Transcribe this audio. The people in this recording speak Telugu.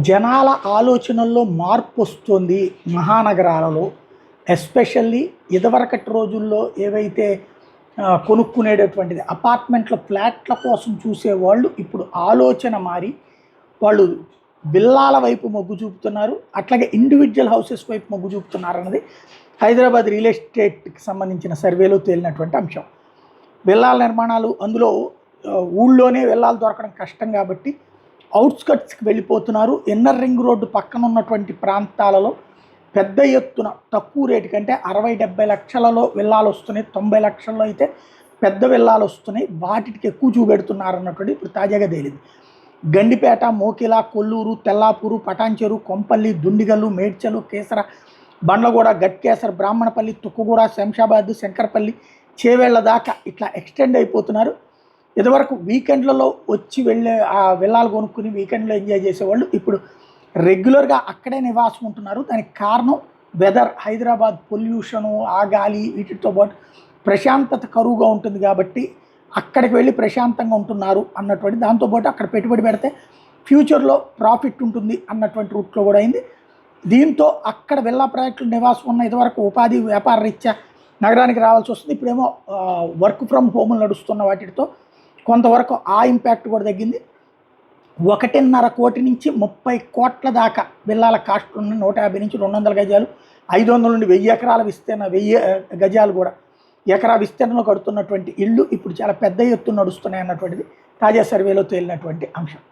జనాల ఆలోచనల్లో మార్పొస్తుంది మహానగరాలలో. ఎస్పెషల్లీ ఇదివరకటి రోజుల్లో ఏవైతే కొనుక్కునేటటువంటిది అపార్ట్మెంట్ల ఫ్లాట్ల కోసం చూసేవాళ్ళు ఇప్పుడు ఆలోచన మారి వాళ్ళు విల్లాల వైపు మొగ్గు చూపుతున్నారు. అట్లాగే ఇండివిజువల్ హౌసెస్ వైపు మొగ్గు చూపుతున్నారు అన్నది హైదరాబాద్ రియల్ ఎస్టేట్కి సంబంధించిన సర్వేలో తేలినటువంటి అంశం. విల్లాల నిర్మాణాలు అందులో ఊళ్ళోనే విల్లాలు దొరకడం కష్టం కాబట్టి అవుట్స్కట్స్కి వెళ్ళిపోతున్నారు. ఇన్నర్ రింగ్ రోడ్డు పక్కన ఉన్నటువంటి ప్రాంతాలలో పెద్ద ఎత్తున తక్కువ రేటు కంటే 60-70 లక్షలలో విల్లాలు వస్తున్నాయి, 90 లక్షల్లో అయితే పెద్ద విల్లాలు వస్తున్నాయి. వాటికి ఎక్కువ చూపెడుతున్నారు అన్నటువంటి ఇప్పుడు తాజాగా తేలింది. గండిపేట, మోకిల, కొల్లూరు, తెల్లాపూరు, పటాన్చెరు, కొంపల్లి, దుండిగల్లు, మేడ్చలు, కేసర, బండ్లగూడ, గట్కేసర్, బ్రాహ్మణపల్లి, తుక్కుగూడ, శంషాబాద్, శంకరపల్లి, చేవేళ్ల దాకా ఇట్లా ఎక్స్టెండ్ అయిపోతున్నారు. ఇదివరకు వీకెండ్లలో వచ్చి వెళ్ళే ఆ విల్లాలు కొనుక్కుని వీకెండ్లో ఎంజాయ్ చేసేవాళ్ళు ఇప్పుడు రెగ్యులర్గా అక్కడే నివాసం ఉంటున్నారు. దానికి కారణం వెదర్, హైదరాబాద్ పొల్యూషను, ఆ గాలి, వీటితో పాటు ప్రశాంతత కరువుగా ఉంటుంది కాబట్టి అక్కడికి వెళ్ళి ప్రశాంతంగా ఉంటున్నారు అన్నటువంటి దాంతోపాటు అక్కడ పెట్టుబడి పెడితే ఫ్యూచర్లో ప్రాఫిట్ ఉంటుంది అన్నటువంటి రూట్లో కూడా అయింది. దీంతో అక్కడ విల్లా ప్రాజెక్టులు నివాసం ఉన్న ఇదివరకు ఉపాధి వ్యాపార రీత్యా నగరానికి రావాల్సి వస్తుంది. ఇప్పుడేమో వర్క్ ఫ్రమ్ హోమ్లు నడుస్తున్న వాటితో కొంతవరకు ఆ ఇంపాక్ట్ కూడా తగ్గింది. 1.5 కోటి నుంచి 30 కోట్ల దాకా విల్లాల కాస్ట్ ఉన్న 150 నుంచి 200 గజాలు, 500 నుండి 1000 ఎకరాల విస్తీర్ణ, 1000 గజాలు కూడా ఎకరా విస్తీర్ణంలో కడుతున్నటువంటి ఇళ్ళు ఇప్పుడు చాలా పెద్ద ఎత్తున నడుస్తున్నాయి అన్నటువంటిది తాజా సర్వేలో తేలినటువంటి అంశం.